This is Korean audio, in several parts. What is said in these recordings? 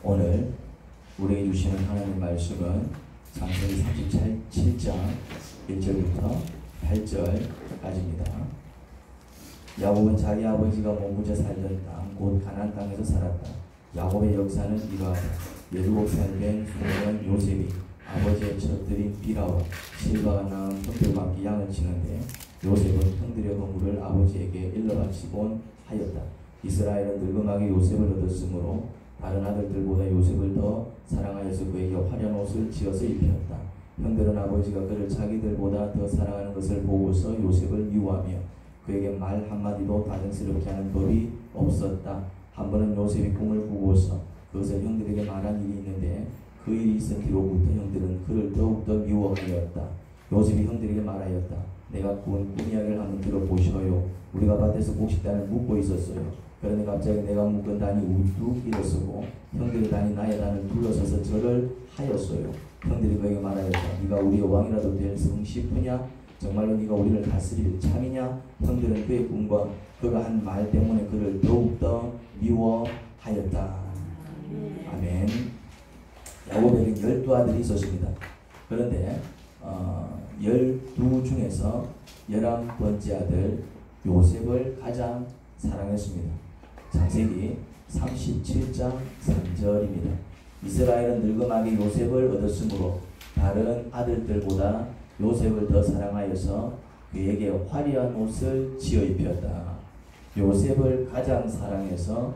오늘 우리에게 주시는 하나님의 말씀은 창세기 37장 1절부터 8절까지입니다. 야곱은 자기 아버지가 몸부져 살던 땅 곧 가나안 땅에서 살았다. 야곱의 역사는 이러하다. 17살 된 소년 요셉이 아버지의 젖들인 비라와 실바가 낳은 형들과 함께 양을 치는데 요셉은 형들의 허물을 아버지에게 일러바치곤 하였다. 이스라엘은 늙음하게 요셉을 얻었으므로 다른 아들들보다 요셉을 더 사랑하여서 그에게 화려한 옷을 지어서 입혔다. 형들은 아버지가 그를 자기들보다 더 사랑하는 것을 보고서 요셉을 미워하며 그에게 말 한마디도 다정스럽게 하는 법이 없었다. 한 번은 요셉이 꿈을 꾸고서 그것을 형들에게 말한 일이 있는데 그 일이 있은 뒤로부터 형들은 그를 더욱더 미워하였다. 요셉이 형들에게 말하였다. 내가 꾼 꿈 이야기를 한번 들어보셔요. 우리가 밭에서 곡식단을 묻고 있었어요. 그런데 갑자기 내가 묶은 단이 우뚝 일어서고 형들의 단이 나의 단을 둘러서서 절을 하였어요. 형들이 그에게 말하였다. 네가 우리의 왕이라도 될 성시프냐? 정말로 네가 우리를 다스릴 참이냐? 형들은 그의 꿈과 그가 한 말 때문에 그를 더욱더 미워하였다. 아멘. 야곱에게 12아들이 있었습니다. 그런데 12 중에서 11번째 아들 요셉을 가장 사랑했습니다. 창세기 37장 3절입니다. 이스라엘은 늙음하게 요셉을 얻었으므로 다른 아들들보다 요셉을 더 사랑하여서 그에게 화려한 옷을 지어 입혔다. 요셉을 가장 사랑해서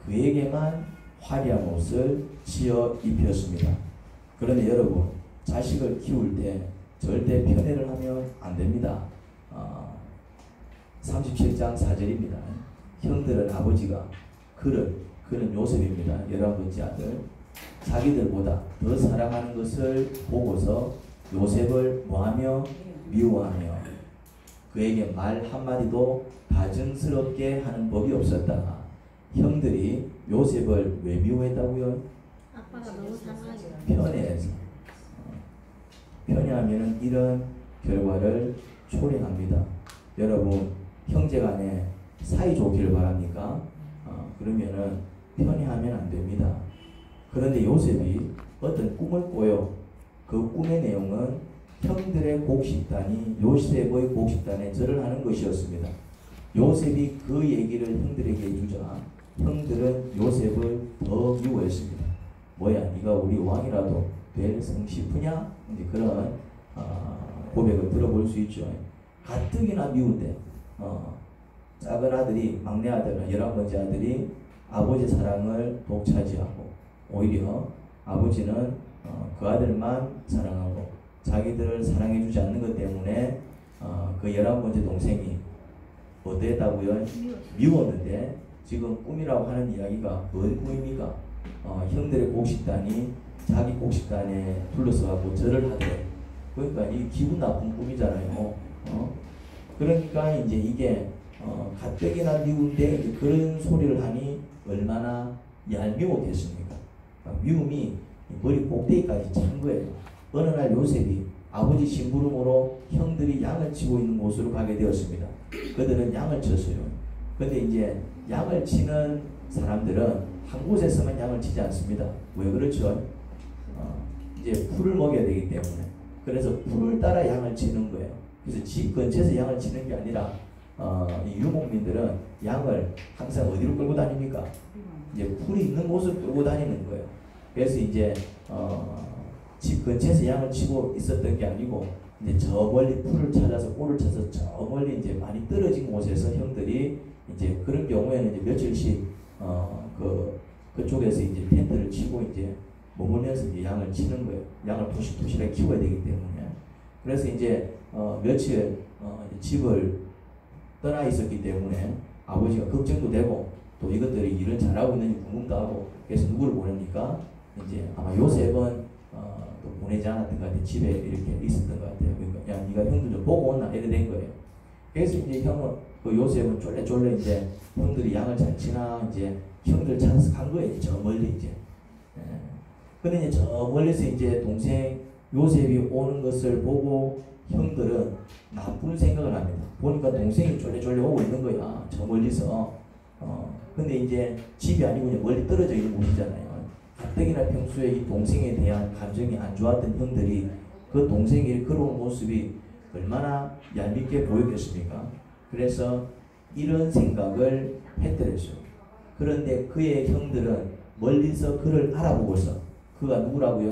그에게만 화려한 옷을 지어 입혔습니다. 그런데 여러분, 자식을 키울 때 절대 편애를 하면 안 됩니다. 37장 4절입니다. 형들은 아버지가 그는 요셉입니다. 11번째 아들. 자기들보다 더 사랑하는 것을 보고서 요셉을 뭐하며? 미워하며 그에게 말 한마디도 다정스럽게 하는 법이 없었다. 형들이 요셉을 왜 미워했다고요? 아빠가 너무 사랑하죠. 편애해서. 편애하면 이런 결과를 초래합니다. 여러분, 형제간에 사이 좋기를 바랍니까? 그러면은 편애하면 안 됩니다. 그런데 요셉이 어떤 꿈을 꿔요. 그 꿈의 내용은 형들의 곡식단이 요셉의 곡식단에 절을 하는 것이었습니다. 요셉이 그 얘기를 형들에게 해주자 형들은 요셉을 더 미워했습니다. 뭐야, 네가 우리 왕이라도 될 성시프냐? 이제 그런 고백을 들어볼 수 있죠. 가뜩이나 미운데 작은 아들이, 막내 아들은 11번째 아들이 아버지의 사랑을 독차지하고 오히려 아버지는 그 아들만 사랑하고 자기들을 사랑해주지 않는 것 때문에 그 11번째 동생이 어땠다고요? 미웠는데 지금 꿈이라고 하는 이야기가 뭔 꿈입니까? 형들의 곡식단이 자기 곡식단에 둘러서갖고 절을 하더래. 그러니까 이 기분 나쁜 꿈이잖아요. 그러니까 이제 이게 가뜩이나 미운데 이제 그런 소리를 하니 얼마나 얄미웠겠습니까? 미움이 머리 꼭대기까지 찬 거예요. 어느 날 요셉이 아버지 심부름으로 형들이 양을 치고 있는 곳으로 가게 되었습니다. 그들은 양을 쳤어요. 근데 이제 양을 치는 사람들은 한 곳에서만 양을 치지 않습니다. 왜 그렇죠? 이제 풀을 먹여야 되기 때문에. 그래서 풀을 따라 양을 치는 거예요. 그래서 집 근처에서 양을 치는 게 아니라 이 유목민들은 양을 항상 어디로 끌고 다닙니까? 이제 풀이 있는 곳을 끌고 다니는 거예요. 그래서 이제 집 근처에서 양을 치고 있었던 게 아니고 이제 저 멀리 풀을 찾아서 꼴을 쳐서 저 멀리 이제 많이 떨어진 곳에서 형들이 이제 그런 경우에는 이제 며칠씩 그쪽에서 이제 텐트를 치고 이제 머물면서 이제 양을 치는 거예요. 양을 토실토실하게 키워야 되기 때문에. 그래서 이제 며칠 집을 떠나 있었기 때문에 아버지가 걱정도 되고 또 이것들이 일을 잘하고 있는지 궁금도 하고 그래서 누구를 보냅니까? 이제 아마 요셉은 또 보내지 않았던 것 같아요. 집에 이렇게 있었던 것 같아요. 그러니까 야, 네가 형들 좀 보고 온나 이래 된 거예요. 그래서 이제 그 요셉은 쫄래쫄래 이제 형들이 양을 잘 치나 이제 형들 찾아서 간 거예요. 저 멀리 이제. 근데 이제 저 멀리서 이제 동생 요셉이 오는 것을 보고 형들은 나쁜 생각을 합니다. 보니까 동생이 쫄래쫄래 오고 있는 거야. 저 멀리서. 근데 이제 집이 아니고 그냥 멀리 떨어져 있는 곳이잖아요. 가뜩이나 평소에 이 동생에 대한 감정이 안 좋았던 형들이 그 동생이 걸어온 모습이 얼마나 얄밉게 보였겠습니까? 그래서 이런 생각을 했더랬어요. 그런데 그의 형들은 멀리서 그를 알아보고서, 그가 누구라고요?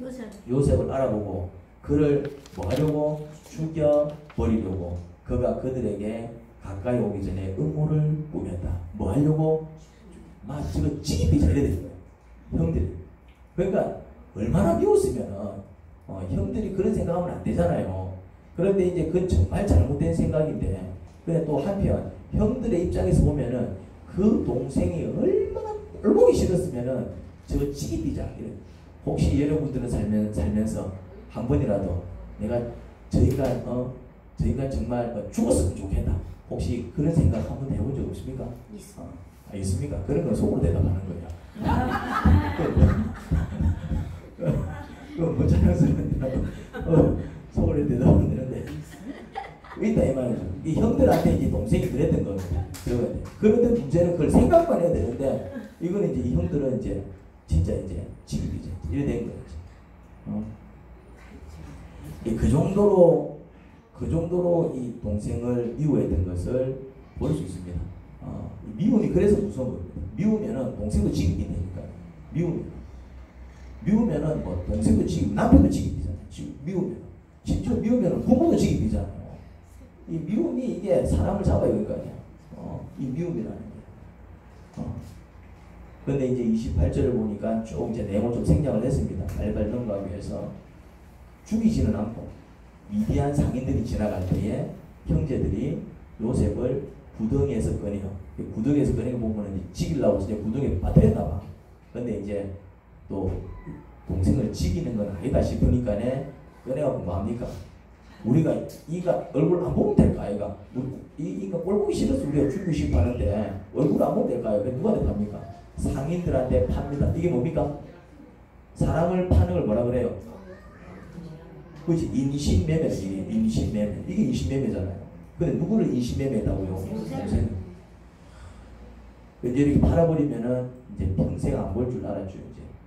요셉. 요셉을 알아보고 그를 뭐 하려고? 죽여버리려고 그가 그들에게 가까이 오기 전에 음모를 꾸몄다. 뭐 하려고? 막 지금 찌기삐져 이래 된 거예요. 형들이. 그러니까 얼마나 미웠으면 형들이 그런 생각하면 안 되잖아요. 그런데 이제 그건 정말 잘못된 생각인데, 근데 또 한편 형들의 입장에서 보면은 그 동생이 얼마나 꼴보기 싫었으면은 저 찌기삐자 이래. 혹시 여러분들은 살면서 한 번이라도 내가 저 인간 정말 죽었으면 좋겠다. 혹시 그런 생각 한 번도 해본 적 없습니까? 있어. 있습니까? 그런 건 속으로 대답하는 거야. 그건 뭐 자랑스러운데라도 속으로 대답하면 되는데 있다 이 말이죠. 이 형들한테 이제 동생이 그랬던 겁니다. 그런데 문제는 그걸 생각만 해야 되는데 이거는 이제 이 형들은 이제 진짜 이제 지금이제 이래 된 거예요. 그 정도로 이 동생을 미워했던 것을 볼 수 있습니다. 미움이 그래서 무서운 겁니다. 미우면은 동생도 지급이 되니까. 미우면은 뭐 동생도 지급, 남편도 지급이잖아요. 미우면. 심지어 미우면은 부모도 지급이잖아요. 이 미움이 이게 사람을 잡아요, 그러니까요. 이 미움이라는 게. 그런데 이제 28절을 보니까 쭉 이제 내용을 좀 생략을 했습니다. 발발 넘어가기 위해서. 죽이지는 않고 미디안 상인들이 지나갈 때에 형제들이 요셉을 구덩이에서 꺼내요. 구덩이에서 꺼내고 보면은 죽이려고 이제 구덩이에 빠뜨렸나 봐. 근데 이제 또 동생을 죽이는 건 아니다 싶으니까네 꺼내갖고 뭐합니까? 우리가 이가 얼굴 안 보면 될까 아이가? 이가 꼴 보기 싫어서 우리가 죽이고 싶어 하는데 얼굴 안 보면 될까요? 그게 누구한테 팝니까? 상인들한테 팝니다. 이게 뭡니까? 사람을 파는 걸 뭐라 그래요? 그렇지, 인신매매. 이게 인신매매잖아요. 근데 누구를 인신매매했다고요? 동생. 이제 이렇게 팔아버리면은 이제 평생 안 볼 줄 알았죠.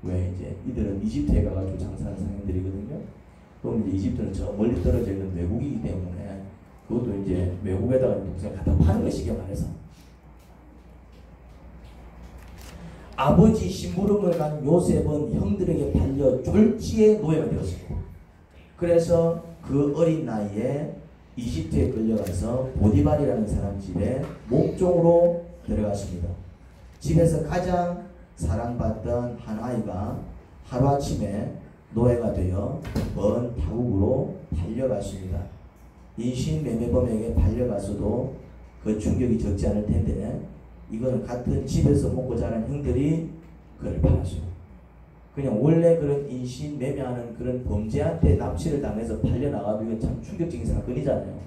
왜 이제 이들은 이집트에 가가지고 장사하는 상인들이거든요. 그럼 이제 이집트는 저 멀리 떨어져 있는 외국이기 때문에 그것도 이제 외국에다가 동생 갖다 파는 거 쉽게 말해서. 아버지 심부름을 간 요셉은 형들에게 팔려 졸지의 노예가 되었습니다. 그래서 그 어린 나이에 이집트에 끌려가서 보디발이라는 사람 집에 목종으로 들어갔습니다. 집에서 가장 사랑받던 한 아이가 하루아침에 노예가 되어 먼 타국으로 팔려갔습니다. 인신매매범에게 팔려가서도 그 충격이 적지 않을 텐데 이거는 같은 집에서 먹고 자란 형들이 그를 팔았어요. 그냥 원래 그런 인신매매하는 그런 범죄한테 납치를 당해서 팔려나가도 이건 참 충격적인 사건이잖아요.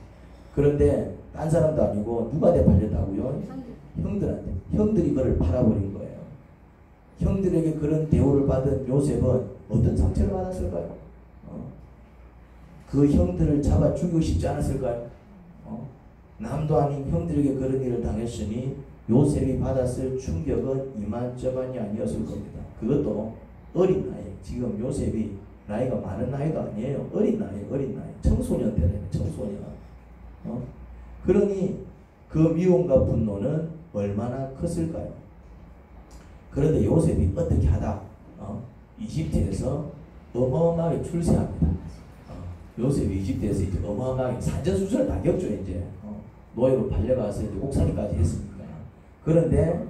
그런데 딴 사람도 아니고 누구한테 팔렸다고요? 형들한테. 형들이 그를 팔아버린 거예요. 형들에게 그런 대우를 받은 요셉은 어떤 상처를 받았을까요? 그 형들을 잡아 죽이고 싶지 않았을까요? 남도 아닌 형들에게 그런 일을 당했으니 요셉이 받았을 충격은 이만저만이 아니었을 겁니다. 그것도 어린 나이. 지금 요셉이 나이가 많은 나이가 아니에요. 어린 나이. 청소년 때네. 청소년. 그러니 그 미움과 분노는 얼마나 컸을까요? 그런데 요셉이 어떻게 하다 이집트에서 어마어마하게 출세합니다. 요셉이 이집트에서 이제 어마어마하게 산전수전을 다 겪죠. 이제 노예로 팔려가서 이제 옥살이까지 했으니까. 그런데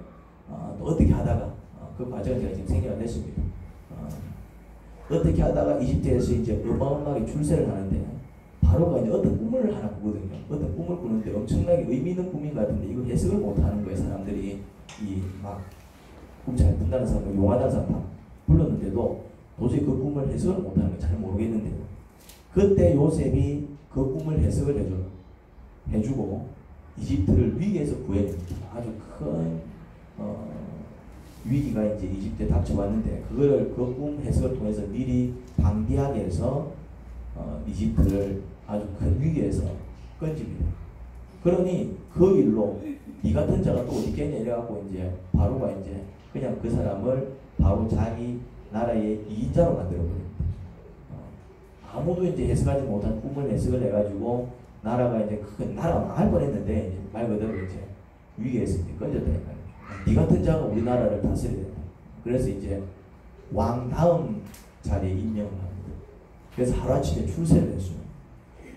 또 어떻게 하다가 그 과정을 제가 지금 생략을 했습니다. 어떻게 하다가 이집트에서 이제 어마어마하게 출세를 하는데 바로가 이제 어떤 꿈을 하나 꾸거든요. 어떤 꿈을 꾸는데 엄청나게 의미 있는 꿈인 것 같은데 이거 해석을 못하는 거예요. 사람들이 이 막 꿈 잘 꾼다는 사람, 용하다는 사람 다 불렀는데도 도저히 그 꿈을 해석을 못하는 거 잘 모르겠는데요. 그때 요셉이 그 꿈을 해석을 해주고 이집트를 위기에서 구해냅니다. 아주 큰 위기가 이제 이집트에 닥쳐왔는데 그걸 그 꿈 해석을 통해서 미리 방비하게 해서 이집트를 아주 큰 위기에서 건집니다. 그러니 그 일로 이 같은 자가 또 어디 있겠냐 이래갖고 이제 바로가 이제 그냥 그 사람을 바로 자기 나라의 2인자로 만들어버립니다. 아무도 이제 해석하지 못한 꿈을 해석을 해가지고 나라가 이제 큰 나라가 망할 뻔했는데 이제 말 그대로 이제 위기에서 이제 건졌다. 네 같은 자가 우리나라를 다스려야 된다. 그래서 이제 왕 다음 자리에 임명을 합니다. 그래서 하루아침에 출세를 했어요.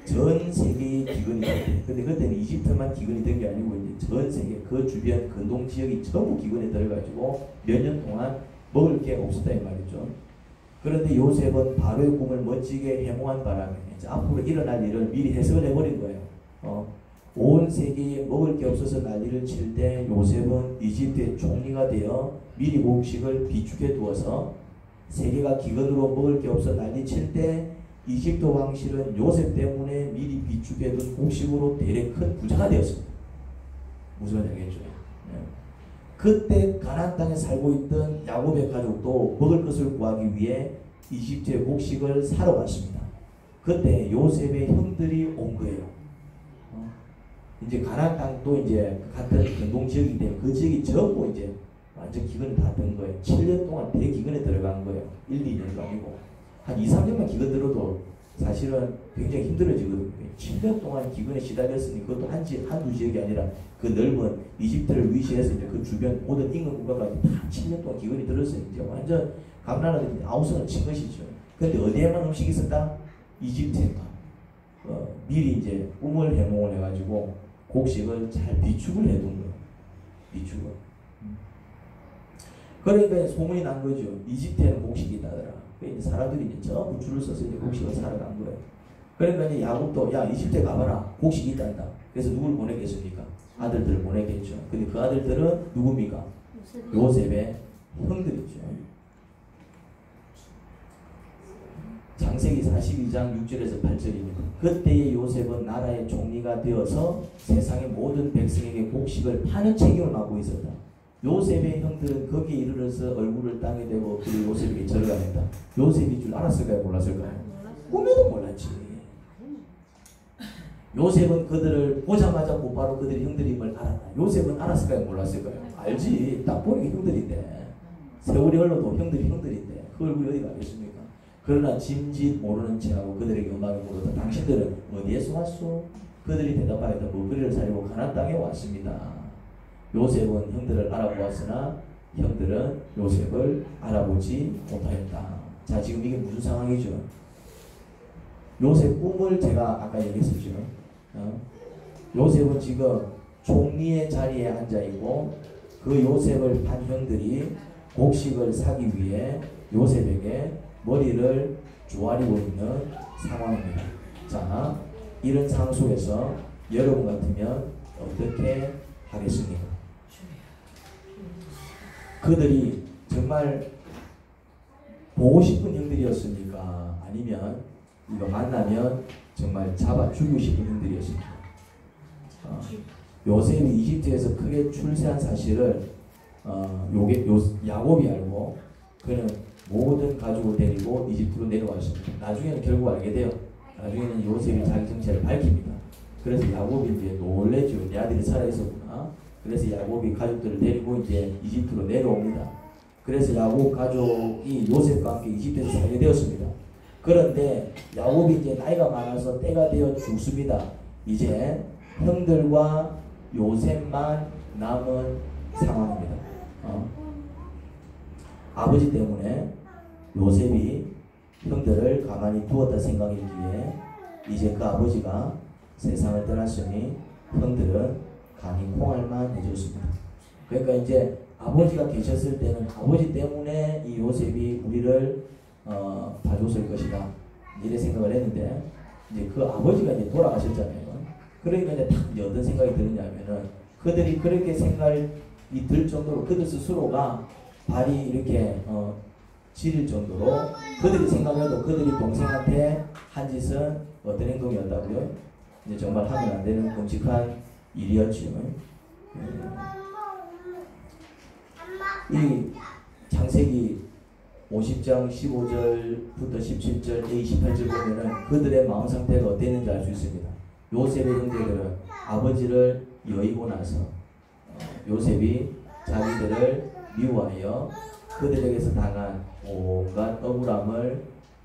전 세계의 기근이 됐대요. 근데 그때는 이집트만 기근이 된 게 아니고 이제 전 세계 그 주변 근동 지역이 전부 기근에 들어가지고 몇 년 동안 먹을 게 없었다 이 말이죠. 그런데 요셉은 바로의 꿈을 멋지게 해몽한 바람에 이제 앞으로 일어날 일을 미리 해석을 해버린 거예요. 온 세계에 먹을 게 없어서 난리를 칠 때 요셉은 이집트의 총리가 되어 미리 곡식을 비축해 두어서 세계가 기근으로 먹을 게 없어 난리 칠 때 이집트 왕실은 요셉 때문에 미리 비축해둔 곡식으로 대래 큰 부자가 되었습니다. 무슨 말인지 알겠죠? 그때 가나안 땅에 살고 있던 야곱의 가족도 먹을 것을 구하기 위해 이집트의 곡식을 사러 갔습니다. 그때 요셉의 형들이 온 거예요. 이제 가나안 땅도 이제 같은 근동 지역이기 때문에 그 지역이 전부 이제 완전 기근에 다 든 거예요. 7년 동안 대기근에 들어간 거예요. 1, 2년도 아니고 한 2, 3년만 기근 들어도 사실은 굉장히 힘들어지거든요. 7년 동안 기근에 시달렸으니 그것도 한두 지역이 아니라 그 넓은 이집트를 위시해서 이제 그 주변 모든 인근 국가까지 다 7년 동안 기근이 들었으니 이제 완전 감나라들이 아우성을 친 것이죠. 근데 어디에만 음식이 있었다? 이집트에만. 미리 이제 꿈을 해몽을 해가지고 곡식을 잘 비축을 해둔 거예요. 비축을. 그러니까 소문이 난 거죠. 이집트에는 곡식이 있다더라. 그러니까 사람들이 이제 전부 줄을 서서 이제 곡식을 사러 간 거예요. 그러니까 이제 야곱도 야 이집트에 가봐라. 곡식이 있단다. 그래서 누굴 보내겠습니까? 아들들을 보내겠죠. 근데 그 아들들은 누굽니까? 요셉의 형들이죠. 창세기 42장 6절에서 8절입니다. 그때의 요셉은 나라의 총리가 되어서 세상의 모든 백성에게 곡식을 파는 책임을 맡고 있었다. 요셉의 형들은 거기에 이르러서 얼굴을 땅에 대고 그 요셉에게 절을 했다. 요셉이 줄 알았을까요? 몰랐을까요? 꿈에도 몰랐지. 요셉은 그들을 보자마자 곧바로 그들이 형들임을 알았다. 요셉은 알았을까요? 몰랐을까요? 알지. 딱 보니 형들인데. 세월이 흘러도 형들인데 그 얼굴이 어디 가겠습니까? 그러나 짐짓 모르는 체하고 그들에게 음악을 물었다. 당신들은 어디에서 왔소? 그들이 대답하였다. 먹거리를 사려고 가나안 땅에 왔습니다. 요셉은 형들을 알아보았으나 형들은 요셉을 알아보지 못하였다. 자, 지금 이게 무슨 상황이죠? 요셉 꿈을 제가 아까 얘기했었죠. 요셉은 지금 총리의 자리에 앉아있고 그 요셉을 판 형들이 곡식을 사기 위해 요셉에게 머리를 조아리고 있는 상황입니다. 자, 이런 상황 속에서 여러분 같으면 어떻게 하겠습니까? 그들이 정말 보고 싶은 형들이었습니까? 아니면 이거 만나면 정말 잡아 죽이고 싶은 형들이었습니까? 요셉이 이집트에서 크게 출세한 사실을 야곱이 알고 그는 모든 가족을 데리고 이집트로 내려왔습니다. 나중에는 결국 알게 돼요. 나중에는 요셉이 자기 정체를 밝힙니다. 그래서 야곱이 이제 놀래죠. 내 아들이 살아있었구나. 그래서 야곱이 가족들을 데리고 이제 이집트로 내려옵니다. 그래서 야곱 가족이 요셉과 함께 이집트에서 살게 되었습니다. 그런데 야곱이 이제 나이가 많아서 때가 되어 죽습니다. 이제 형들과 요셉만 남은 상황입니다. 아버지 때문에 요셉이 형들을 가만히 두었다 생각했기에 이제 그 아버지가 세상을 떠났으니 형들은 간이 콩알만 해줬습니다. 그러니까 이제 아버지가 계셨을 때는 아버지 때문에 이 요셉이 우리를 봐줬을 것이다 이래 생각을 했는데 이제 그 아버지가 이제 돌아가셨잖아요. 그러니까 이제 딱 어떤 생각이 드느냐면은 그들이 그렇게 생각이 들 정도로 그들 스스로가 발이 이렇게 지릴 정도로 그들이 생각해도 그들이 동생한테 한 짓은 어떤 행동이었다고요? 이제 정말 하면 안 되는 끔찍한 일이었죠. 이 창세기 50장 15절부터 17절, 28절 보면은 그들의 마음 상태가 어땠는지 알 수 있습니다. 요셉의 형제들은 아버지를 여의고 나서 요셉이 자기들을 미워하여 그들에게서 당한 온갖 억울함을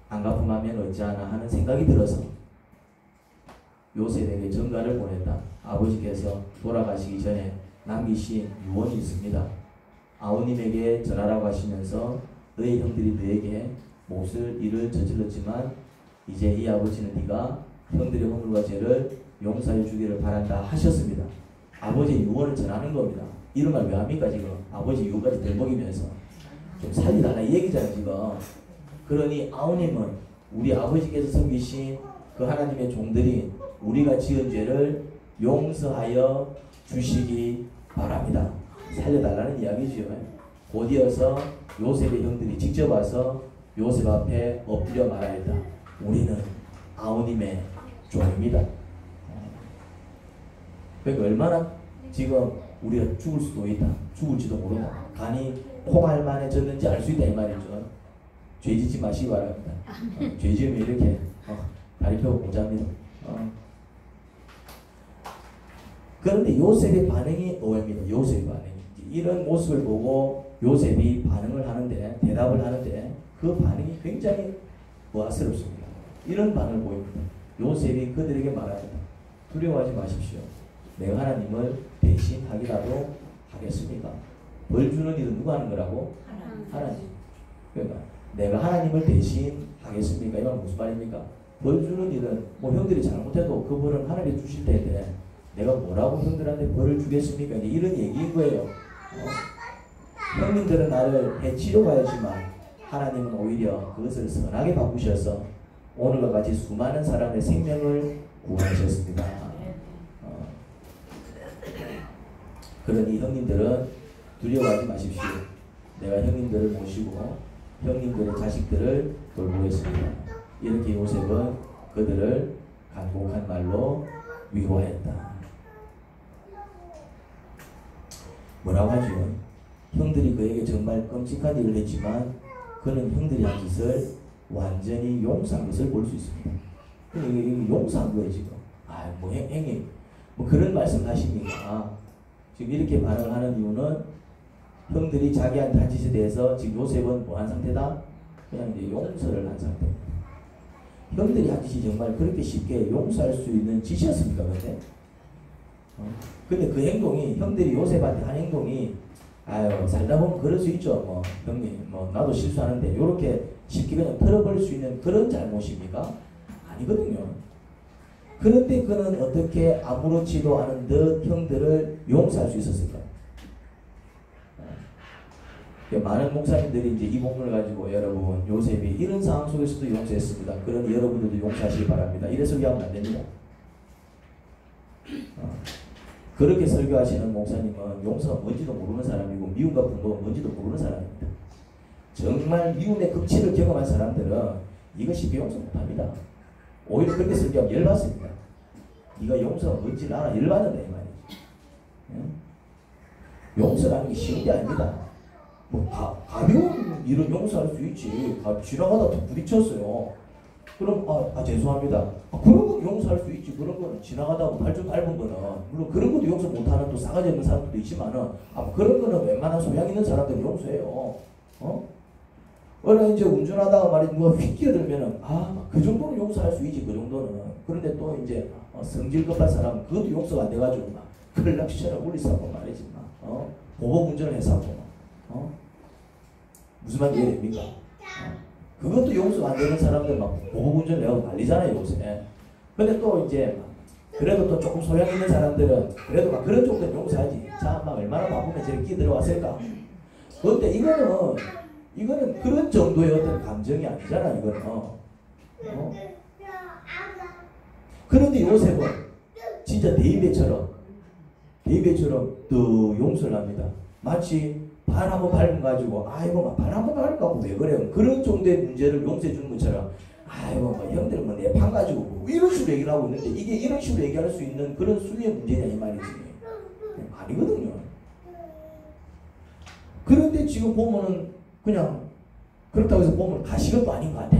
안 갚음하면 어찌하나 하는 생각이 들어서 요셉에게 전가를 보냈다. 아버지께서 돌아가시기 전에 남기신 유언이 있습니다. 아우님에게 전하라고 하시면서 너희 형들이 너에게 몹쓸 일을 저질렀지만 이제 이 아버지는 네가 형들의 허물과 죄를 용서해 주기를 바란다 하셨습니다. 아버지의 유언을 전하는 겁니다. 이런 말 왜 합니까 지금? 아버지 유언까지 들먹이면서 좀 살리달라 이 얘기잖아요 지금. 그러니 아우님은 우리 아버지께서 섬기신 그 하나님의 종들이 우리가 지은 죄를 용서하여 주시기 바랍니다. 살려달라는 이야기지요. 곧이어서 요셉의 형들이 직접 와서 요셉 앞에 엎드려 말하였다. 우리는 아우님의 종입니다. 그러니까 얼마나 지금 우리가 죽을 수도 있다. 죽을지도 모른다. 간이 콩알 만해졌는지 알 수 있다 이 말이죠. 죄 짓지 마시기 바랍니다. 죄 지으면 이렇게 다리 펴고 보자입니다. 그런데 요셉의 반응이 오해입니다. 요셉의 반응이. 이런 모습을 보고 요셉이 반응을 하는데, 대답을 하는데 그 반응이 굉장히 의아스럽습니다. 이런 반응을 보입니다. 요셉이 그들에게 말합니다. 두려워하지 마십시오. 내가 하나님을 대신하기라도 하겠습니까? 벌 주는 일은 누가 하는 거라고? 하나님. 그러니까 내가 하나님을 대신하겠습니까? 이건 무슨 말입니까? 벌 주는 일은 뭐 형들이 잘못해도 그 벌은 하나님이 주실 텐데 내가 뭐라고 형들한테 벌을 주겠습니까? 이제 이런 얘기인 거예요. 형님들은 나를 해치려고 하지만 하나님은 오히려 그것을 선하게 바꾸셔서 오늘과 같이 수많은 사람의 생명을 구하셨습니다. 그러니 형님들은 두려워하지 마십시오. 내가 형님들을 모시고 형님들의 자식들을 돌보겠습니다. 이렇게 요셉은 그들을 간곡한 말로 위로했다. 뭐라고 하죠? 형들이 그에게 정말 끔찍한 일을 했지만 그는 형들이 한 짓을 완전히 용서한 것을 볼 수 있습니다. 이게 용서한 거예요 지금. 뭐 행님 뭐 그런 말씀 하십니까? 지금 이렇게 반응하는 이유는 형들이 자기한테 한 짓에 대해서 지금 요셉은 뭐 한 상태다? 그냥 이제 용서를 한 상태입니다. 형들이 한 짓이 정말 그렇게 쉽게 용서할 수 있는 짓이었습니까? 근데 그 행동이 형들이 요셉한테 한 행동이 살다 보면 그럴 수 있죠. 뭐 형님 뭐 나도 실수하는데 이렇게 쉽게 그냥 털어버릴 수 있는 그런 잘못입니까? 아니거든요. 그런데 그는 어떻게 아무렇지도 않은 듯 형들을 용서할 수 있었을까? 많은 목사님들이 이제 이 본문을 가지고 여러분 요셉이 이런 상황 속에서도 용서했습니다. 그러니 여러분들도 용서하시기 바랍니다. 이래 설교하면 안 됩니다. 그렇게 설교하시는 목사님은 용서가 뭔지도 모르는 사람이고 미움과 분노가 뭔지도 모르는 사람입니다. 정말 미움의 극치를 경험한 사람들은 이거 쉽게 용서 못합니다. 오히려 그렇게 설교하면 열받습니다. 네가 용서가 뭔지 알아? 열받는다 이 말이지. 용서라는 게 쉬운 게 아닙니다. 뭐 가벼운 일은 용서할 수 있지. 지나가다 또 부딪혔어요. 그럼 죄송합니다. 그런 건 용서할 수 있지. 그런 거는 지나가다 발 좀 밟은 거는 물론 그런 것도 용서 못하는 또 싸가지 없는 사람들도 있지만은 그런 거는 웬만한 소양 있는 사람들은 용서해요. 원래 이제 운전하다가 말이 누가 휙 끼어들면은 그 정도는 용서할 수 있지. 그 정도는. 그런데 또 이제 성질 급한 사람은 그것도 용서가 안 돼가지고 막 클락시처럼 울리사고 말이지 막 보복 운전을 해서 무슨 말인지 이해됩니까? 그것도 용서가 안 되는 사람들 막 보복운전 내고 난리잖아요 요새. 근데 또 이제 그래도 또 조금 소양 있는 사람들은 그래도 막 그런 정도는 용서하지. 자, 막 얼마나 바쁘면 저렇게 끼들어왔을까? 그런데 이거는 그런 정도의 어떤 감정이 아니잖아 이거는. 그런데 요셉은 진짜 데이비드처럼 또 용서를 합니다. 마치 발 한번 밟은 가지고 발 한번 밟을까 왜 그래요? 그런 정도의 문제를 용서해 주는 것처럼 형들 뭐 내 판 가지고 뭐 이런 식으로 얘기를 하고 있는데 이게 이런 식으로 얘기할 수 있는 그런 수위의 문제냐 이 말이지. 아니거든요. 그런데 지금 보면은 그냥 그렇다고 해서 보면 가식은 아닌 것 같아.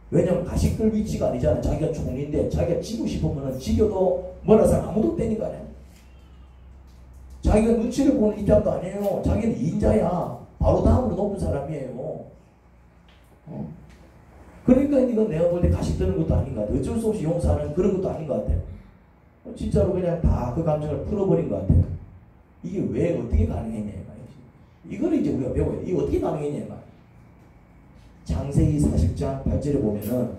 왜냐면 가식들 위치가 아니잖아. 자기가 총리인데 자기가 지고 싶으면은 지겨도 뭐라서 아무도 떼니까. 자기가 눈치를 보는 입장도 아니에요. 자기는 2인자야. 바로 다음으로 높은 사람이에요. 그러니까 이건 내가 볼 때 가식 드는 것도 아닌 것 같아요. 어쩔 수 없이 용서하는 그런 것도 아닌 것 같아요. 진짜로 그냥 다 그 감정을 풀어버린 것 같아요. 이게 왜 어떻게 가능했냐 이 말이지. 이거를 이제 우리가 배워요. 이게 어떻게 가능했냐 이 말. 창세기 40장 8절에 보면은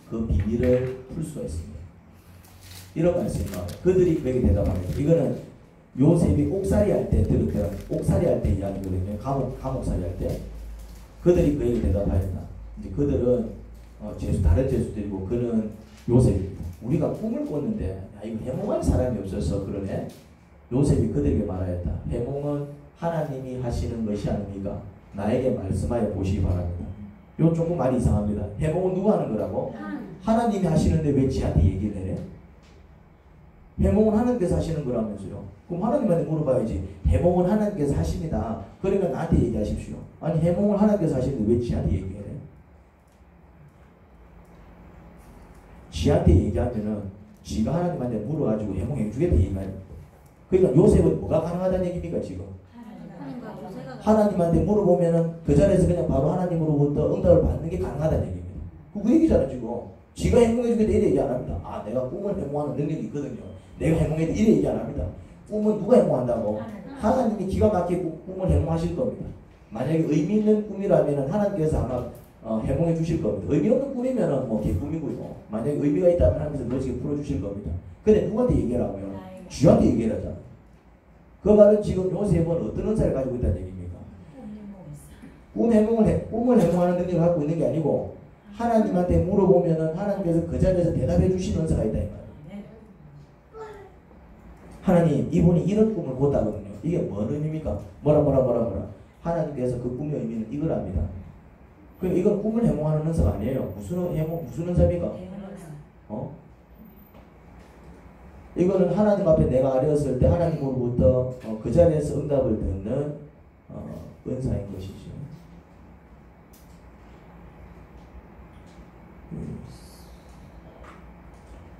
그 비밀을 풀 수가 있습니다. 이런 말씀이 나와요. 그들이 그에게 대답합니다. 이거는 요셉이 옥살이 할 때 들었던 옥살이 할 때 이야기거든요. 감옥살이 할 때 그들이 그에게 대답하였다. 이제 그들은 다른 제수들이고 그는 요셉입니다. 우리가 꿈을 꿨는데 야, 이거 해몽할 사람이 없어서 그러네. 요셉이 그들에게 말하였다. 해몽은 하나님이 하시는 것이 아닙니까? 나에게 말씀하여 보시기 바랍니다. 요 조금 말이 이상합니다. 해몽은 누가 하는 거라고? 하나님이 하시는데 왜 지한테 얘기를 해? 해몽은 하나님께서 하시는 거라면서요. 그럼 하나님한테 물어봐야지. 해몽은 하나님께서 하십니다. 그러면 나한테 얘기하십시오. 아니 해몽을 하나님께서 하시는데 왜 지한테 얘기해? 지한테 얘기하면은 지가 하나님한테 물어가지고 해몽해 주겠다 이 말이에요. 그러니까 요셉은 뭐가 가능하다는 얘기입니까 지금? 하나님한테 물어보면은 그 자리에서 그냥 바로 하나님으로부터 응답을 받는 게 가능하다는 얘기입니다. 그 얘기잖아 지금. 지가 해몽해 주겠다 이래 얘기 안 합니다. 아 내가 꿈을 해몽하는 능력이 있거든요. 내가 해몽해도 이래 얘기 안 합니다. 꿈은 누가 해몽한다고? 하나님이 기가 막히게 꿈을 해몽하실 겁니다. 만약에 의미 있는 꿈이라면 하나님께서 아마 해몽해 주실 겁니다. 의미 없는 꿈이면은 뭐 개꿈이고요. 만약에 의미가 있다면 하나님께서 멋지게 풀어주실 겁니다. 근데 누구한테 얘기하라고요? 쥐한테 얘기를 하잖아. 그 말은 지금 요셉은 어떤 은사를 가지고 있다는 얘기입니까? 꿈을 해몽하는 능력을 갖고 있는 게 아니고 하나님한테 물어보면은 하나님께서 그 자리에서 대답해 주시는 은사가 있다 이 말이에요. 하나님 이분이 이런 꿈을 꿨다거든요. 이게 뭔 의미입니까? 뭐라 하나님께서 그 꿈의 의미는 이거랍니다. 그럼 이건 꿈을 해몽하는 은사가 아니에요. 무슨 은사입니까? 이거는 하나님 앞에 내가 아뢰었을 때 하나님으로부터 그 자리에서 응답을 듣는 은사인 것이죠.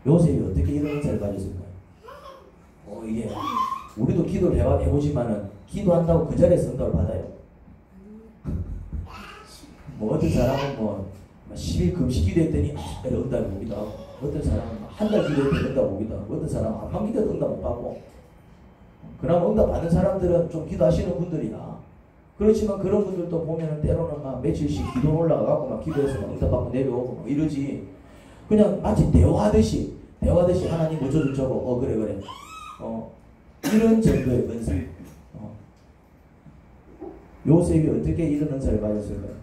요셉이 어떻게 이런 은사를 가졌을까요? 이게 우리도 기도를 해보지만은 기도한다고 그 자리에서 응답을 받아요. 뭐 어떤 사람은 뭐 10일 금식 기도했더니 응답이 오기도 하고, 어떤 사람은 한 달 기도했더니 응답 오기도 하고, 어떤 사람은 한번 기도해도 응답 못 받고. 그나마 응답 받는 사람들은 좀 기도하시는 분들이야. 그렇지만 그런 분들도 보면은 때로는 막 며칠씩 기도 올라가고 막 기도해서 막 응답 받고 내려오고 막 이러지. 그냥 마치 대화하듯이 하나님 어쩌고저쩌고 그래 이런 정도의 은사. 요셉이 어떻게 이런 은사를 가졌을까요?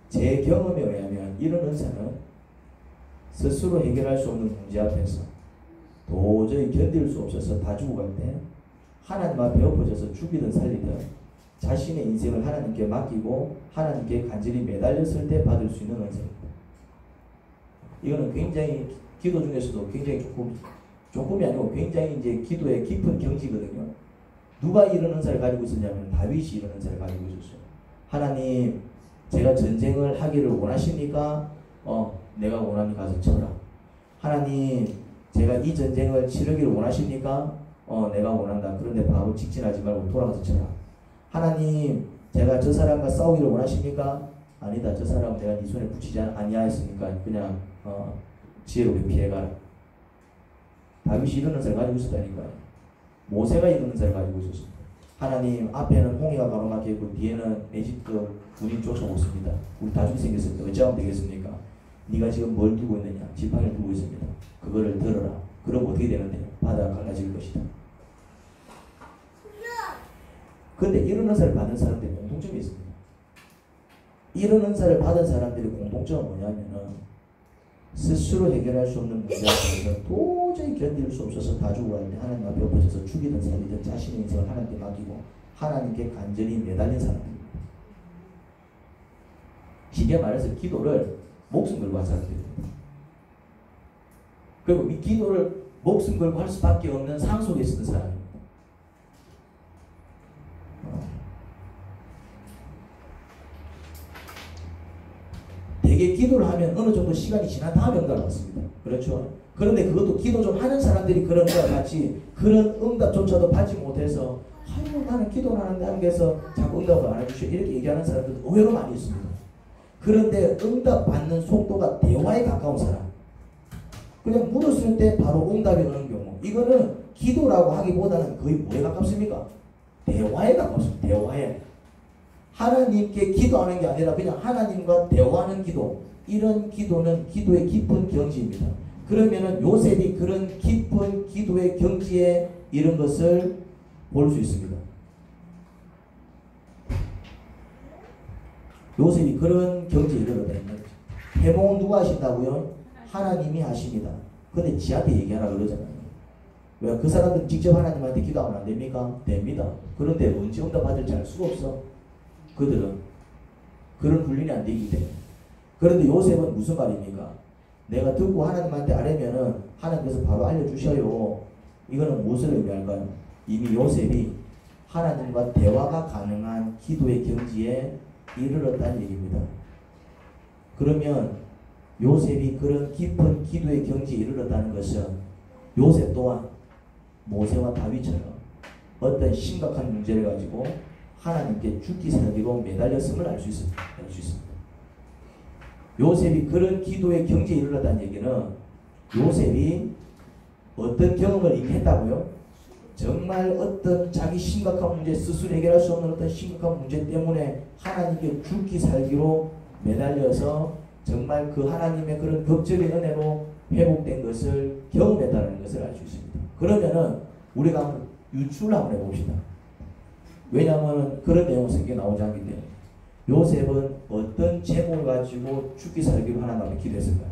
제 경험에 의하면 이런 은사는 스스로 해결할 수 없는 문제 앞에서 도저히 견딜 수 없어서 다 죽어갈 때 하나님 앞에 엎어져서 죽이든 살리든 자신의 인생을 하나님께 맡기고 하나님께 간절히 매달렸을 때 받을 수 있는 은사입니다. 이거는 굉장히 기도 중에서도 굉장히 조금이 아니고 굉장히 이제 기도의 깊은 경지거든요. 누가 이런 은사를 가지고 있었냐면 다윗이 이런 은사를 가지고 있었어요. 하나님, 제가 전쟁을 하기를 원하십니까? 내가 원하니 가서 쳐라. 하나님, 제가 이 전쟁을 치르기를 원하십니까? 내가 원한다. 그런데 바로 직진하지 말고 돌아가서 쳐라. 하나님, 제가 저 사람과 싸우기를 원하십니까? 아니다. 저 사람은 내가 네 손에 붙이지 아니하였으니까 그냥 지혜롭게 피해가라. 다윗이 이런 은사를 가지고 있었다니까요. 모세가 이런 은사를 가지고 있었습니다. 하나님, 앞에는 홍해가 가로막혀 있고 뒤에는 에집트 군인 쫓아오습니다. 우리 다 죽게 생겼습니다. 어찌하면 되겠습니까? 네가 지금 뭘 두고 있느냐? 지팡이를 두고 있습니다. 그거를 들어라. 그럼 어떻게 되는데? 바다가 갈라질 것이다. 근데 이런 은사를 받은 사람들이 공통점이 있습니다. 이런 은사를 받은 사람들의 공통점은 뭐냐면은 스스로 해결할 수 없는 문제 앞에서 도저히 견딜 수 없어서 다 죽어갈 때 하나님 앞에 엎어져서 죽이든 살리든 자신의 인생을 하나님께 맡기고 하나님께 간절히 매달린 사람들입니다. 쉽게 말해서 기도를 목숨 걸고 한 사람들입니다. 그리고 이 기도를 목숨 걸고 할 수밖에 없는 상황 속에 있는 사람입니다. 되게 기도를 하면 어느 정도 시간이 지난 다음에 응답을 받습니다. 그렇죠? 그런데 그것도 기도 좀 하는 사람들이 그런 것 같이 그런 응답조차도 받지 못해서 아이고 나는 기도를 하는데 하나님께서 자꾸 응답을 안 해주셔 이렇게 얘기하는 사람들도 의외로 많이 있습니다. 그런데 응답 받는 속도가 대화에 가까운 사람, 그냥 물었을 때 바로 응답이 오는 경우, 이거는 기도라고 하기보다는 거의 뭐에 가깝습니까? 대화에 가깝습니다. 대화에. 하나님께 기도하는 게 아니라 그냥 하나님과 대화하는 기도, 이런 기도는 기도의 깊은 경지입니다. 그러면은 요셉이 그런 깊은 기도의 경지에 이른 것을 볼 수 있습니다. 요셉이 그런 경지에 이르렀다는 거죠. 해몽은 누가 하신다고요? 하나님이 하십니다. 근데 지한테 얘기하라 그러잖아요. 왜? 그 사람들은 직접 하나님한테 기도하면 안 됩니까? 됩니다. 그런데 언제 응답 받을지 알 수가 없어. 그들은 그런 훈련이 안 되기 때문에. 그런데 요셉은 무슨 말입니까? 내가 듣고 하나님한테 아뢰면은 하나님께서 바로 알려주셔요. 이거는 무엇을 의미할까요? 이미 요셉이 하나님과 대화가 가능한 기도의 경지에 이르렀다는 얘기입니다. 그러면 요셉이 그런 깊은 기도의 경지에 이르렀다는 것은 요셉 또한 모세와 다윗처럼 어떤 심각한 문제를 가지고 하나님께 죽기 살기로 매달렸음을 알 수 있습니다. 요셉이 그런 기도의 경지에 이르렀다는 얘기는 요셉이 어떤 경험을 이미 했다고요? 정말 어떤 자기 심각한 문제, 스스로 해결할 수 없는 어떤 심각한 문제 때문에 하나님께 죽기 살기로 매달려서 정말 그 하나님의 그런 법적인 은혜로 회복된 것을 경험했다는 것을 알 수 있습니다. 그러면은 우리가 한번 유추를 한번 해봅시다. 왜냐하면 그런 내용은 성경에 나오지 않기 때문에. 요셉은 어떤 제목을 가지고 죽기 살기로 하나님 앞에 기도했을까요?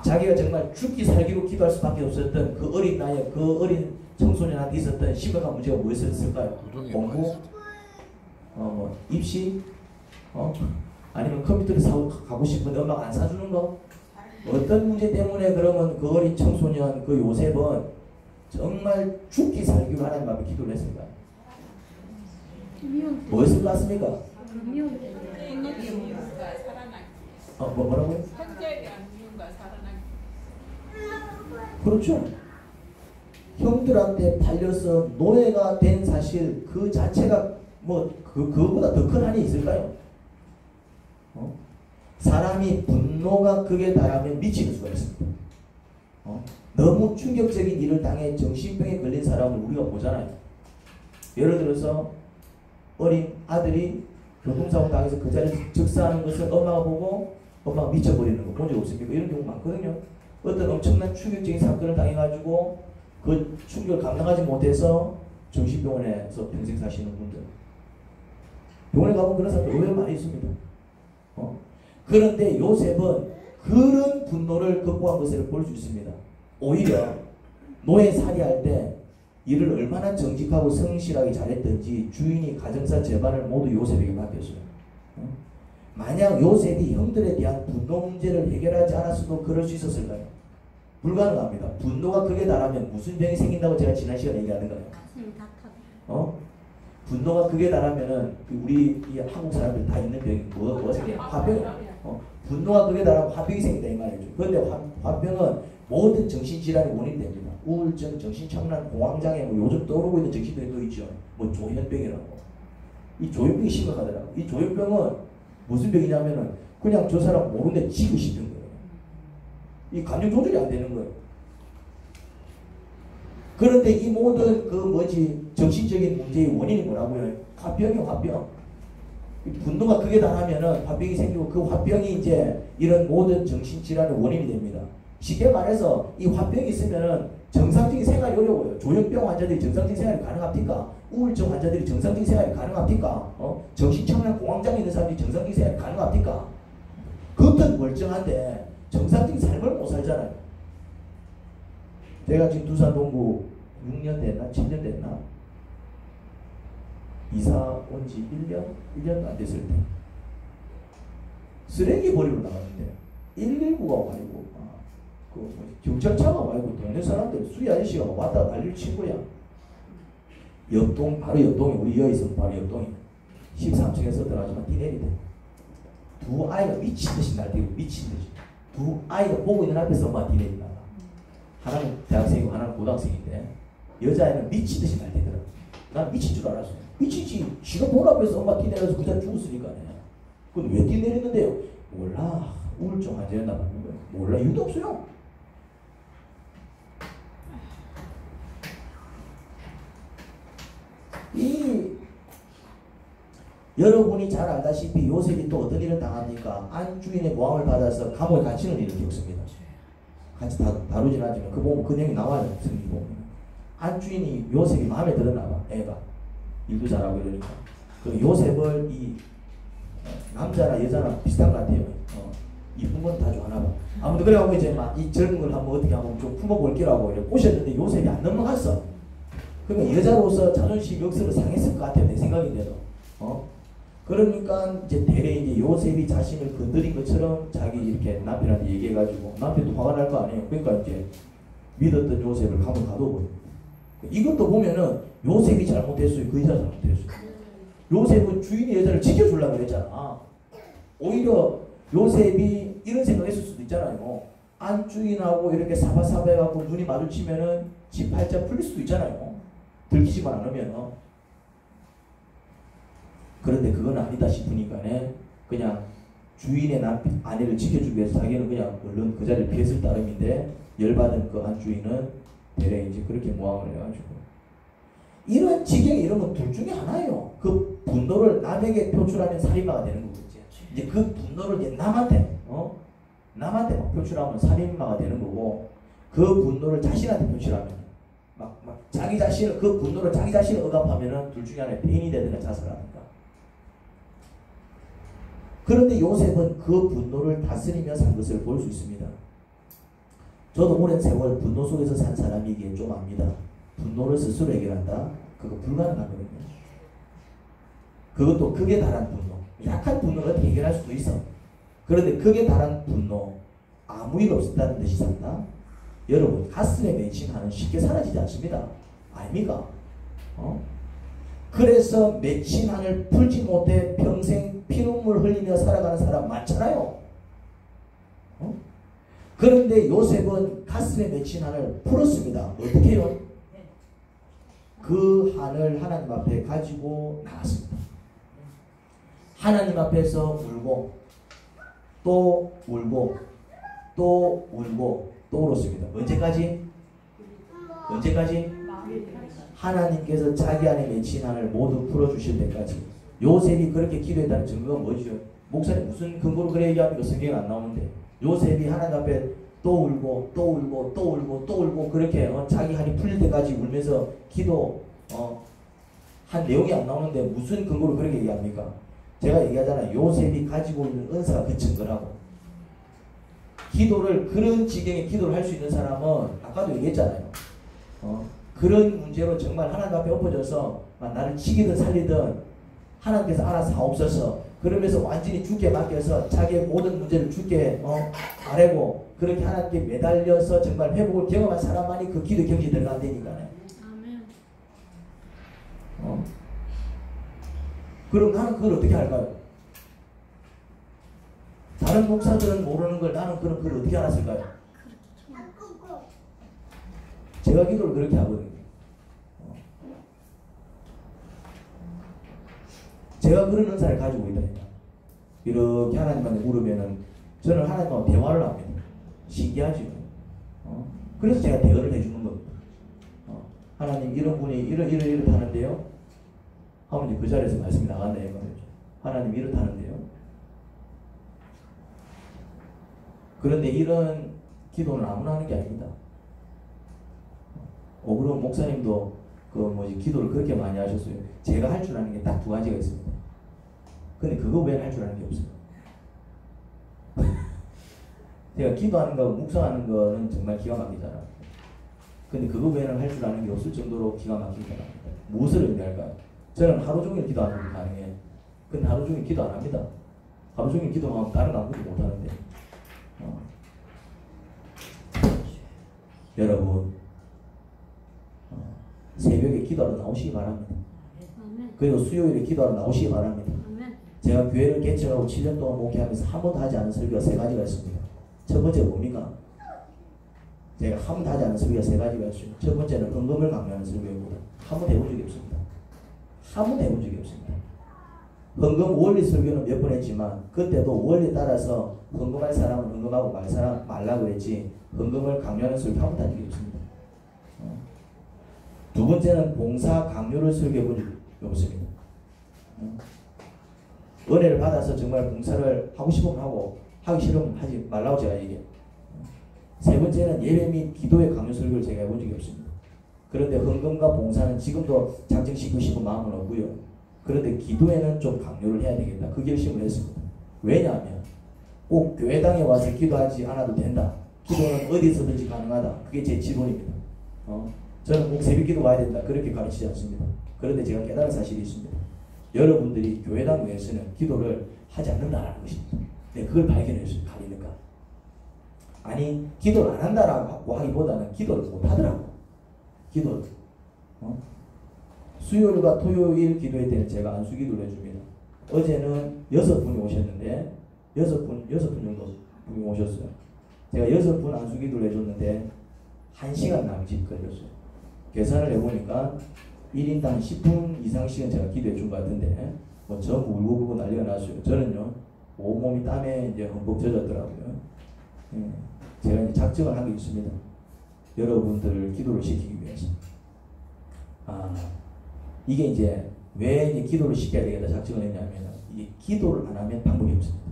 자기가 정말 죽기 살기로 기도할 수밖에 없었던 그 어린 나이에 그 어린 청소년한테 있었던 심각한 문제가 무엇이었을까요? 공부? 입시? 아니면 컴퓨터를 가고 싶은데 엄마가 안 사주는 거? 어떤 문제 때문에 그러면 그 어린 청소년 그 요셉은 정말 죽기 살기로 하나님 앞에 기도를 했을까요? 뭐였을 것 같습니까? 뭐라고요? 형제에 대한 미움과 살아나기. 그렇죠. 형들한테 팔려서 노예가 된 사실 그 자체가 그거보다 더 큰 한이 있을까요? 사람이 분노가 극에 달하면 미치는 수가 있습니다. 너무 충격적인 일을 당해 정신병에 걸린 사람을 우리가 보잖아요. 예를 들어서 어린 아들이 교통사고 당해서 그 자리에서 즉사하는 것을 엄마가 보고 엄마가 미쳐버리는 거 본 적 없습니까? 이런 경우 많거든요. 어떤 엄청난 충격적인 사건을 당해가지고 그 충격을 감당하지 못해서 정신병원에서 평생 사시는 분들, 병원에 가보면 그런 사람들 의외로 많이 있습니다. 그런데 요셉은 그런 분노를 극복한 것을 볼 수 있습니다. 오히려 노예살이할 때 일을 얼마나 정직하고 성실하게 잘했던지 주인이 가정사 재반을 모두 요셉에게 맡겼어요. 만약 요셉이 형들에 대한 분노 문제를 해결하지 않았어도 그럴 수 있었을까요? 불가능합니다. 분노가 극에 달하면 무슨 병이 생긴다고 제가 지난 시간에 얘기하는가요? 분노가 극에 달하면은 우리 이 한국 사람들 다 있는 병이 뭐가 생겨요? 화병. 분노가 극에 달하면 화병이 생긴다 이 말이죠. 그런데 화병은 모든 정신질환의 원인이 됩니다. 우울증, 정신착란, 공황장애, 요즘 떠오르고 있는 정신병이 또 있죠. 조현병이라고. 이 조현병이 심각하더라고. 이 조현병은 무슨 병이냐면은 그냥 저 사람 모르는데 지고 싶은 거예요. 이 감정 조절이 안 되는 거예요. 그런데 이 모든 정신적인 문제의 원인이 뭐라고요? 화병이요, 화병. 분노가 크게 달하면은 화병이 생기고 그 화병이 이제 이런 모든 정신질환의 원인이 됩니다. 쉽게 말해서 이 화병이 있으면은 정상적인 생활이 어려워요. 조현병 환자들이 정상적인 생활이 가능합니까? 우울증 환자들이 정상적인 생활이 가능합니까? 정신착란 공황장애 있는 사람들이 정상적인 생활이 가능합니까? 겉은 멀쩡한데 정상적인 삶을 못 살잖아요. 제가 지금 두산 동구 6년 됐나? 7년 됐나? 이사 온 지 1년도 안 됐을 때 쓰레기 버리러 나갔는데 119가 와이고 경찰차가 와이고 동네 사람들 수리 아저씨가 왔다 난리를 친 거야. 옆동 바로 옆동이 우리 여의성 바로 옆동이 13층에서 들어가지만 뛰내리대. 두 아이가 미친듯이 날뛰고 미친듯이 두 아이가 보고 있는 앞에서 막 뛰내린다. 하나는 대학생이고 하나는 고등학생인데 여자애는 미치듯이 날뛰더라. 난 미친 줄 알았어요. 미치지. 지가 돈 앞에서 엄마 티 내려서 그 자리 죽었으니까. 그건 왜 티 내렸는데요? 몰라. 우울증 환자였나 봐요. 몰라. 이유도 없어요. 여러분이 잘 알다시피 요셉이 또 어떤 일을 당합니까? 안주인의 모함을 받아서 감옥에 갇히는 일을 겪습니다. 같이 다루진 않지만 그 보면 그 내용이 나와요. 성경 보면. 안주인이 요셉이 마음에 들었나 봐. 애가. 일도 잘하고 이러니까. 그 요셉을 이 남자나 여자나 비슷한 것 같아요. 이쁜 건 다 좋아하나 봐. 아무튼 그래가지고 이제 막 이 젊은 걸 한번 어떻게 한번 좀 품어볼기라고 이렇게 꼬셨는데 요셉이 안 넘어갔어. 그러니까 여자로서 자존심 역설을 상했을 것 같아요. 내 생각인데도. 그러니까 이제 대래 이제 요셉이 자신을 건드린 것처럼 자기 이렇게 남편한테 얘기해가지고 남편도 화가 날 거 아니에요. 그러니까 이제 믿었던 요셉을 감옥에 가둬버려요. 이것도 보면은 요셉이 잘못했어요. 그 여자 잘못했어요. 요셉은 주인의 여자를 지켜주려고 그랬잖아. 오히려 요셉이 이런 생각했을 수도 있잖아요. 안주인하고 이렇게 사바사바 해갖고 눈이 마주치면은 지 팔자 풀릴 수도 있잖아요. 들키지만 않으면. 그런데 그건 아니다 싶으니까 그냥 주인의 아내를 지켜주기 위해서 자기는 그냥 얼른 그 자리를 피했을 따름인데 열받은 그 안주인은 대래 이제 그렇게 모함을 해가지고 이런 지경에 이러면 둘 중에 하나예요. 그 분노를 남에게 표출하면 살인마가 되는 거겠지. 이제 그 분노를 이제 남한테 막 표출하면 살인마가 되는 거고 그 분노를 자신한테 표출하면 막 자기 자신을 그 분노를 자기 자신을 억압하면은 둘 중에 하나에 폐인이 되든가 자살합니다. 그런데 요셉은 그 분노를 다스리며 산 것을 볼 수 있습니다. 저도 오랜 세월 분노 속에서 산 사람이기에 좀 압니다. 분노를 스스로 해결한다? 그거 불가능하거든요. 그것도 극에 달한 분노. 약한 분노를 해결할 수도 있어. 그런데 극에 달한 분노, 아무 일 없었다는 듯이 산다? 여러분, 가슴에 맺힌 한은 쉽게 사라지지 않습니다. 아닙니까? 그래서 맺힌 한을 풀지 못해 평생 피눈물 흘리며 살아가는 사람 많잖아요. 그런데 요셉은 가슴에 맺힌 한을 풀었습니다. 어떻게 해요? 그 한을 하나님 앞에 가지고 나왔습니다. 하나님 앞에서 울고 또 울고 또 울고 또 울었습니다. 언제까지? 언제까지? 하나님께서 자기 안에 맺힌 한을 모두 풀어주실 때까지. 요셉이 그렇게 기도했다는 증거가 뭐죠? 목사님 무슨 근거로 그래 얘기합니까? 성경에 안 나오는데. 요셉이 하나님 앞에 또 울고 또 울고 또 울고 또 울고 그렇게 자기 한이 풀릴 때까지 울면서 기도 한 내용이 안 나오는데 무슨 근거로 그렇게 얘기합니까? 제가 얘기하잖아요. 요셉이 가지고 있는 은사가 그 증거라고. 기도를 그런 지경에 기도를 할 수 있는 사람은 아까도 얘기했잖아요. 그런 문제로 정말 하나님 앞에 엎어져서 나를 치기든 살리든 하나님께서 알아서 하옵소서. 그러면서 완전히 주께 맡겨서 자기의 모든 문제를 주께 아뢰고 그렇게 하나님께 매달려서 정말 회복을 경험한 사람만이 그 기도 경지에 들어간다니까요. 그럼 나는 그걸 어떻게 할까요? 다른 목사들은 모르는 걸 나는 그럼 그걸 어떻게 알았을까요? 제가 기도를 그렇게 하거든요. 제가 그런 은사를 가지고 있다. 이렇게 하나님한테 물으면은 저는 하나님하고 대화를 합니다. 신기하죠. 그래서 제가 대화를 해주는 겁니다. 하나님 이런 분이 이렇다는데요. 하면 이제 그 자리에서 말씀이 나간다 이거죠. 하나님 이렇다는데요. 그런데 이런 기도는 아무나 하는 게 아닙니다. 그럼 목사님도 기도를 그렇게 많이 하셨어요. 제가 할 줄 아는 게 딱 두 가지가 있습니다. 근데 그거 외에 할 줄 아는 게 없어요. 제가 기도하는 거, 묵상하는 거는 정말 기가 막히잖아. 근데 그거 외에는 할 줄 아는 게 없을 정도로 기가 막히잖아. 무엇을 의미할까요? 저는 하루 종일 기도하는 게 가능해. 근데 하루 종일 기도 안 합니다. 하루 종일 기도하면 다른 아무것도 못 하는데. 여러분, 새벽에 기도하러 나오시기 바랍니다. 그리고 수요일에 기도하러 나오시기 바랍니다. 제가 교회를 개척하고 7년 동안 목회하면서 한 번도 하지 않은 설교가 3가지가 있습니다. 첫 번째가 뭡니까? 제가 한 번도 하지 않은 설교가 세 가지가 있어요. 첫 번째는 헌금을 강요하는 설교입니다. 한 번도 해본 적이 없습니다. 한 번도 해본 적이 없습니다. 헌금 원리 설교는 몇 번 했지만 그때도 원리에 따라서 헌금할 사람은 헌금하고 말 사람 말라고 했지 헌금을 강요하는 설교 한 번도 한 적이 없습니다. 두 번째는 봉사 강요를 설교해 본 적이 없습니다. 은혜를 받아서 정말 봉사를 하고 싶으면 하고 하기 싫으면 하지 말라고 제가 얘기해요. 세 번째는 예배 및 기도의 강요 설교를 제가 해본 적이 없습니다. 그런데 헌금과 봉사는 지금도 장정시키고 싶은 마음은 없고요. 그런데 기도에는 좀 강요를 해야 되겠다. 그 결심을 했습니다. 왜냐하면 꼭 교회당에 와서 기도하지 않아도 된다. 기도는 어디서든지 가능하다. 그게 제 지론입니다. 저는 꼭 새벽기도 와야 된다. 그렇게 가르치지 않습니다. 그런데 제가 깨달은 사실이 있습니다. 여러분들이 교회당 외에서는 기도를 하지 않는다는 것입니다. 네, 그걸 발견했어요. 가리니까. 아니 기도를 안 한다라고 하기보다는 기도를 못하더라고. 기도를. 수요일과 토요일 기도회 때는 제가 안수기도를 해줍니다. 어제는 6분이 오셨는데 6분 정도 분이 오셨어요. 제가 6분 안수기도를 해줬는데 1시간 남짓 걸렸어요. 계산을 해보니까 1인당 10분 이상씩은 제가 기도해 준 것 같은데 뭐 전부 울고불고 난리가 났어요. 저는요 온몸이 땀에 이제 흠뻑 젖었더라고요. 제가 이제 작정을 한 게 있습니다. 여러분들을 기도를 시키기 위해서. 이게 이제 왜 이제 기도를 시켜야 되겠다 작정을 했냐면 이게 기도를 안 하면 방법이 없습니다.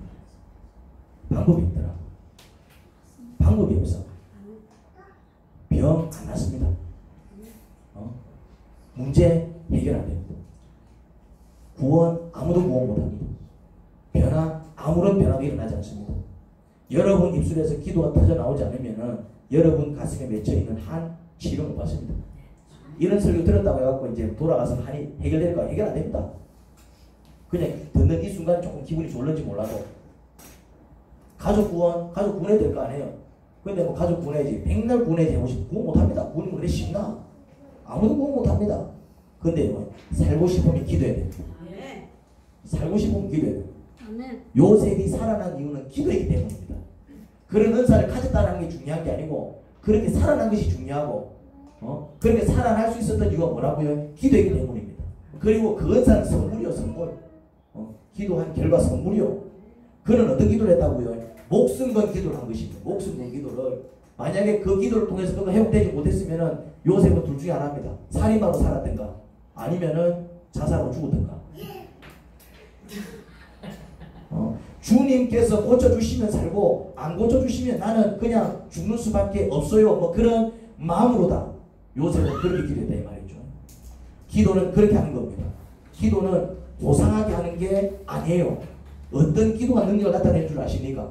방법이 없더라. 방법이 없어. 병 안 났습니다. 문제 해결 안 됩니다. 구원 아무도 구원 못합니다. 변화 아무런 변화도 일어나지 않습니다. 여러분 입술에서 기도가 터져 나오지 않으면은 여러분 가슴에 맺혀있는 한 치료 못 받습니다. 이런 설교 들었다고 해갖고 이제 돌아가서 한이 해결될까? 해결 안 됩니다. 그냥 듣는 이 순간 조금 기분이 좋을지 몰라도 가족 구원해야 될 거 아니에요. 근데 뭐 가족 구원해야지 백날 구원해야지 하고 싶어 구원 못합니다. 구원이 그래 쉽나? 아무도 구원 못합니다. 근데 뭐 살고 싶으면 기도해야 돼요. 살고 싶으면 기도해야 돼요. 요셉이 살아난 이유는 기도이기 때문입니다. 그런 은사를 가졌다는 게 중요한 게 아니고 그렇게 살아난 것이 중요하고 그렇게 살아날 수 있었던 이유가 뭐라고요? 기도이기 때문입니다. 그리고 그 은사는 선물이요 선물. 기도한 결과 선물이요. 그는 어떤 기도를 했다고요? 목숨 건 기도를 한 것입니다. 목숨 건 기도를 만약에 그 기도를 통해서 그가 회복되지 못했으면은 요셉은 둘 중에 하나입니다. 살인마로 살았든가 아니면은 자살로 죽었든가. 주님께서 고쳐주시면 살고 안 고쳐주시면 나는 그냥 죽는 수밖에 없어요. 뭐 그런 마음으로다. 요셉은 그렇게 기도했다 이 말이죠. 기도는 그렇게 하는 겁니다. 기도는 고상하게 하는 게 아니에요. 어떤 기도가 능력을 나타내는 줄 아십니까?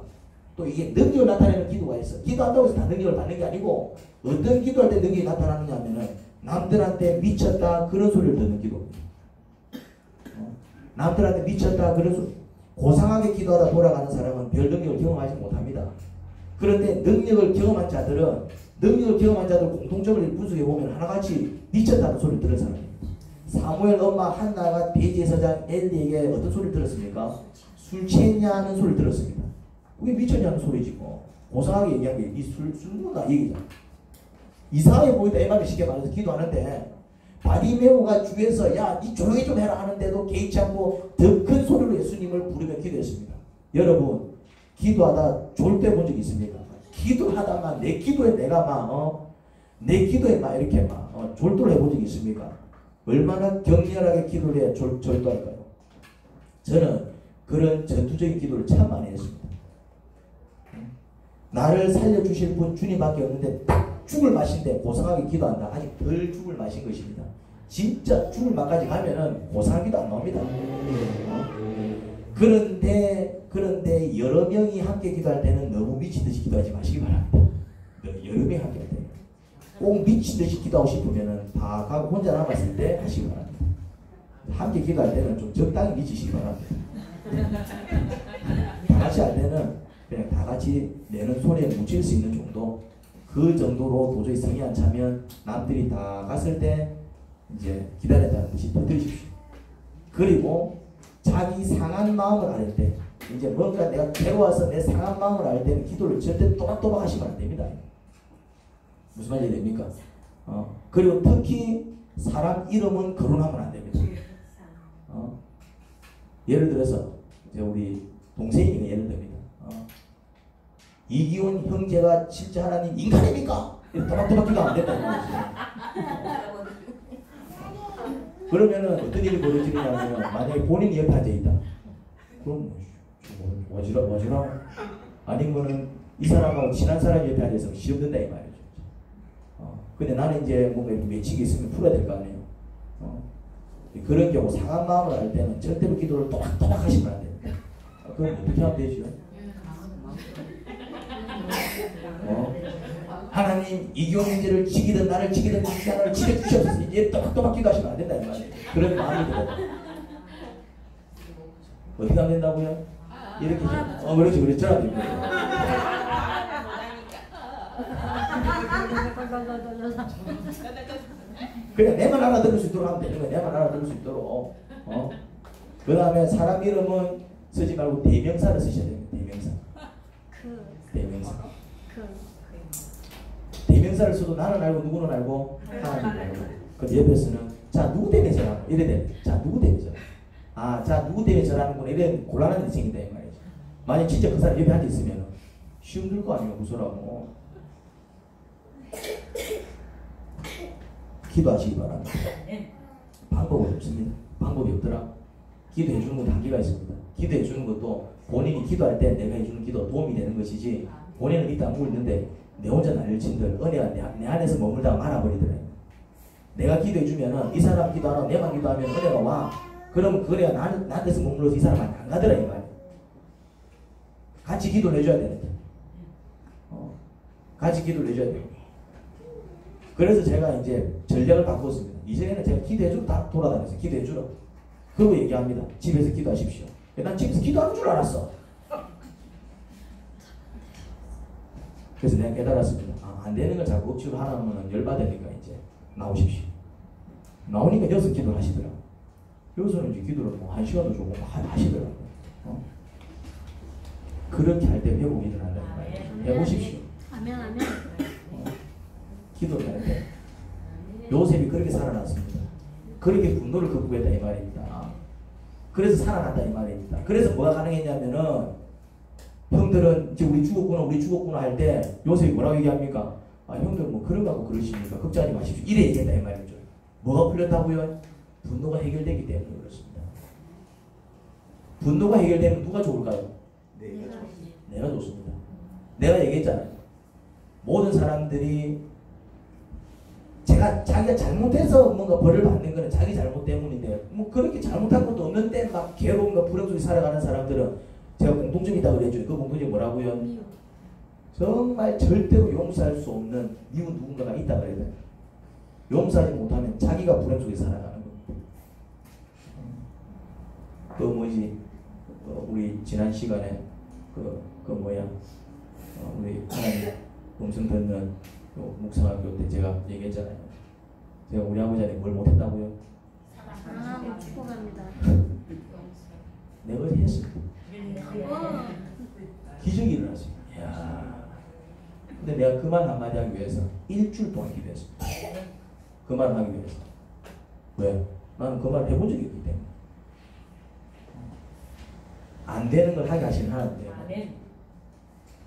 또 이게 능력을 나타내는 기도가 있어. 기도한다고 해서 다 능력을 받는 게 아니고 어떤 기도할 때 능력이 나타나느냐 하면은 남들한테 미쳤다 그런 소리를 듣는 기도입니다. 남들한테 미쳤다 그런 소리. 고상하게 기도하다 돌아가는 사람은 별 능력을 경험하지 못합니다. 그런데 능력을 경험한 자들 공통점을 분석해보면 하나같이 미쳤다는 소리를 들은 사람입니다. 사무엘 엄마 한나가 대제사장 엘리에게 어떤 소리를 들었습니까? 술 취했냐는 소리를 들었습니다. 그게 미쳤냐는 소리지 뭐. 고상하게 얘기한 게 이 술 먹나 얘기잖아. 이상하게 보이다 이 말을 쉽게 말해서 기도하는데 바리메오가 주에서 야 니 조용히 좀 해라 하는데도 개의치 않고 더 큰 소리로 예수님을 부르며 기도했습니다. 여러분 기도하다 졸대 본 적 있습니까? 기도하다가 내 기도에 내가 내 기도에 막 이렇게 졸도를 해본 적 있습니까? 얼마나 격렬하게 기도를 해야 졸도할까요? 저는 그런 전투적인 기도를 참 많이 했습니다. 나를 살려주실 분 주님밖에 없는데 딱 죽을 맛인데 고상하게 기도한다. 아직 덜 죽을 맛인 것입니다. 진짜 죽을 맛까지 가면은 고상한 기도 안 나옵니다. 그런데 여러 명이 함께 기도할 때는 너무 미친듯이 기도하지 마시기 바랍니다. 여러 명이 함께 할 때. 꼭 미친듯이 기도하고 싶으면은 다 가고 혼자 남았을 때 하시기 바랍니다. 함께 기도할 때는 좀 적당히 미치시기 바랍니다. 다 같이 할 때는 그냥 다 같이 내는 소리에 묻힐 수 있는 정도 그 정도로 도저히 성이 안 차면 남들이 다 갔을 때 이제 기다렸다는 듯이 터뜨리십시오. 그리고 자기 상한 마음을 알 때 이제 뭔가 내가 괴로워서 내 상한 마음을 알 때는 기도를 절대 또박또박 하시면 안 됩니다. 무슨 말인지 됩니까? 그리고 특히 사람 이름은 거론하면 안 됩니다. 예를 들어서 이제 우리 동생이가 예를 듭니다. 이기훈 형제가 진짜 하나님 인간입니까? 또박또박기가 안 된다는 거죠. 그러면은 어떤 일이 벌어지느냐면 만약에 본인이 옆에 앉아 있다. 그럼 와지라 아니면은 이 사람하고 친한 사람이 옆에 앉아 있으면 시험 된다 이 말이죠. 근데 나는 이제 뭔가 이렇게 매치기 있으면 풀어야 될 거 아니에요. 그런 경우 상한 마음을 할 때는 절대로 기도를 또박또박 하시면 안 됩니다. 그럼 어떻게 하면 되죠? 하나님 이기용 형제를 지키든 나를 지키든 나를 지켜주시옵소서. 이제 또박또박 기도하시면 안 된다 이 말이에요. 그런 마음이 들어요. 어떻게 하면 된다고요? 이렇게 그렇지 저랑 됩니다. 그냥 내만 알아들을 수 있도록 하면 되는 거야. 내만 알아들을 수 있도록. 그 다음에 사람 이름은 쓰지 말고 대명사를 쓰셔야 됩니다. 대명사. 대명사. 대명사를 써도 나는 알고 누구는 알고 하나님 알고. 그 옆에서는 자 누구 때문에 저라고 이래 돼. 자 누구 때문에 저라. 자 누구 때문에 저라는구나. 이래 곤란한 인생이다 이 말이죠. 만약 진짜 그 사람 옆에 앉아 있으면 시험 들 거 아니에요. 무서라고. 기도하시기 바랍니다. 방법은 없습니다. 방법이 없더라. 기도해 주는 건 단계가 있습니다. 기도해 주는 것도 본인이 기도할 때 내가 해주는 기도가 도움이 되는 것이지 본인은 이따 안고 있는데 내 혼자 난리를 친들 은혜가 내 안에서 머물다가 말아버리더래. 내가 기도해 주면은 이 사람 기도 안 하고 내만 기도하면 은혜가 와. 그러면 그 은혜가 나한테서 머물러서 이 사람한테 안 가더라 이 말이야. 같이 기도를 해줘야 되는데. 같이 기도를 해줘야 돼요. 그래서 제가 이제 전략을 바꿨습니다. 이전에는 제가 기도해주러 다 돌아다녔어요. 기도해주러. 그리고 얘기합니다. 집에서 기도하십시오. 난 집에서 기도하는 줄 알았어. 그래서 내가 깨달았습니다. 안 되는 걸 자꾸 억지로 하라면 열받으니까 이제 나오십시오. 나오니까 여기서 기도를 하시더라고요. 여기서는 이제 기도를 뭐 1시간도 조금 하시더라고요. 그렇게 할 때 회복이 일어난다는 말이에요. 해보십시오. 아멘. 기도를 할 때. 요셉이 그렇게 살아났습니다. 그렇게 분노를 극복했다 이 말입니다. 그래서 살아났다 이 말입니다. 그래서 뭐가 가능했냐면은 형들은 이제 우리 죽었구나 할 때 요셉이 뭐라고 얘기합니까? 형들 뭐 그런 거 갖고 그러십니까? 걱정하지 마십시오. 이래 얘기했다 이 말이죠. 뭐가 풀렸다고요? 분노가 해결되기 때문에 그렇습니다. 분노가 해결되면 누가 좋을까요? 내가 좋습니다. 내가 얘기했잖아요. 모든 사람들이 자기가 잘못해서 뭔가 벌을 받는 거는 자기 잘못 때문인데 뭐 그렇게 잘못한 것도 없는데 막 괴로움과 불행 속에 살아가는 사람들은 제가 공통점이 있다고 그랬죠. 그 공통점이 뭐라고요? 정말 절대로 용서할 수 없는 미운 누군가가 있다 그래야 돼요. 용서하지 못하면 자기가 불행 속에 살아가는 겁니다. 그 뭐지? 우리 지난 시간에 우리 하나님 음성 듣는 묵상학교 때 제가 얘기했잖아요. 제가 우리 아버지한테 뭘 못했다고요? 축복합니다. 내가 했습니다. 기적이 일어났어요. 이야. 근데 내가 그 말 한마디 하기 위해서 일주일 동안 기도했습니다. 그 말을 하기 위해서. 왜? 나는 그 말을 해본 적이 있기 때문에. 안 되는 걸 하게 하시는 하나님 때문에.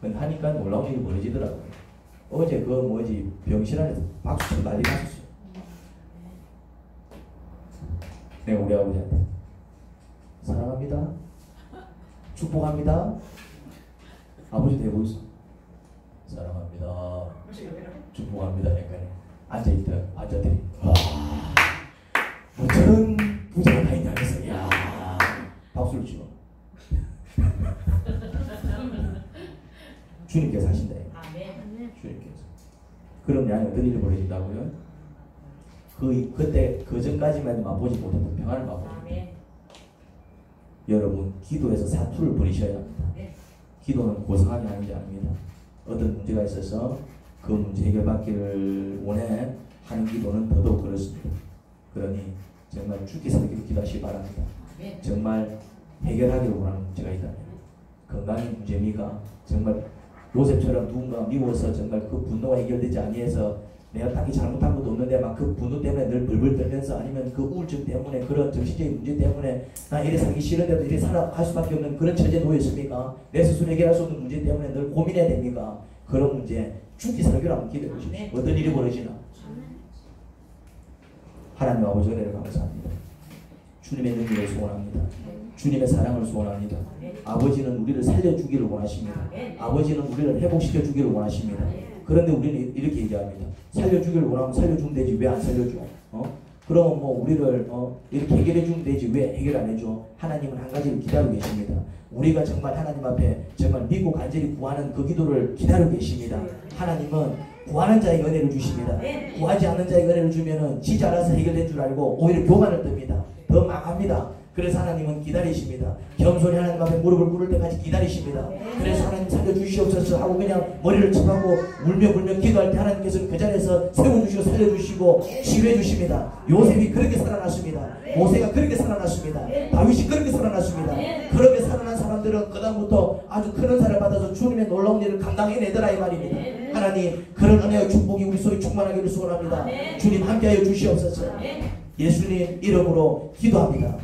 근데 하니까 놀라운 일이 벌어지더라고요. 어제 병실 안에서 박수치고 난리 났었어요. 내가 우리 아버지한테 사랑합니다. 축복합니다. 아버지 대고 있어. 사랑합니다. 축복합니다. 그러니까 앉아있던 환자들이 뭐 저런 부자가 다 있냐면서 야 박수를 치고 주님께서 하신다. 주님께서. 그럼 내 안에 어떤 일이 벌어진다고요? 그때 그 전까지만 맛보지 못했던 평안을 맛보십니다. 여러분 기도에서 사투를 버리셔야 합니다. 기도는 고상하게 하는 게 아닙니다. 어떤 문제가 있어서 그 문제 해결받기를 원해 하는 기도는 더더욱 그렇습니다. 그러니 정말 죽기 살기로 기도하시기 바랍니다. 정말 해결하기를 원하는 문제가 있다면 건강의 문제입니까? 정말 요셉처럼 누군가 미워서 정말 그 분노가 해결되지 아니해서 내가 딱히 잘못한 것도 없는데 막 그 분노 때문에 늘 벌벌 떨면서 아니면 그 우울증 때문에 그런 정신적인 문제 때문에 나 이래 살기 싫은데도 이래 살아갈 수밖에 없는 그런 처지에 놓였습니까? 내 스스로 해결할 수 없는 문제 때문에 늘 고민해야 됩니까? 그런 문제 죽기 살기로 한번 기도해 보십시오. 어떤 일이 벌어지나? 하나님 아버지 은혜를 감사합니다. 주님의 능력을 소원합니다. 주님의 사랑을 소원합니다. 아버지는 우리를 살려주기를 원하십니다. 아버지는 우리를 회복시켜 주기를 원하십니다. 그런데 우리는 이렇게 얘기합니다. 살려주기를 원하면 살려주면 되지 왜 안 살려줘? 그럼 뭐 우리를 이렇게 해결해 주면 되지 왜 해결 안 해줘? 하나님은 한 가지를 기다리고 계십니다. 우리가 정말 하나님 앞에 정말 믿고 간절히 구하는 그 기도를 기다리고 계십니다. 하나님은 구하는 자에게 은혜를 주십니다. 구하지 않는 자에게 은혜를 주면은 지 알아서 해결된 줄 알고 오히려 교만을 듭니다. 더 망합니다. 그래서 하나님은 기다리십니다. 겸손히 하나님 앞에 무릎을 꿇을 때까지 기다리십니다. 그래서 하나님 살려주시옵소서 하고 그냥 머리를 쳐하고 울며 기도할 때 하나님께서는 그 자리에서 세워주시고 살려주시고 치유해 주십니다. 요셉이 그렇게 살아났습니다. 모세가 그렇게 살아났습니다. 다윗이 그렇게 살아났습니다. 그렇게 살아난 사람들은 그다음부터 아주 큰 은사를 받아서 주님의 놀라운 일을 감당해내더라 이 말입니다. 하나님 그런 은혜와 축복이 우리 속에 충만하기를 소원합니다. 주님 함께하여 주시옵소서. 예수님 이름으로 기도합니다.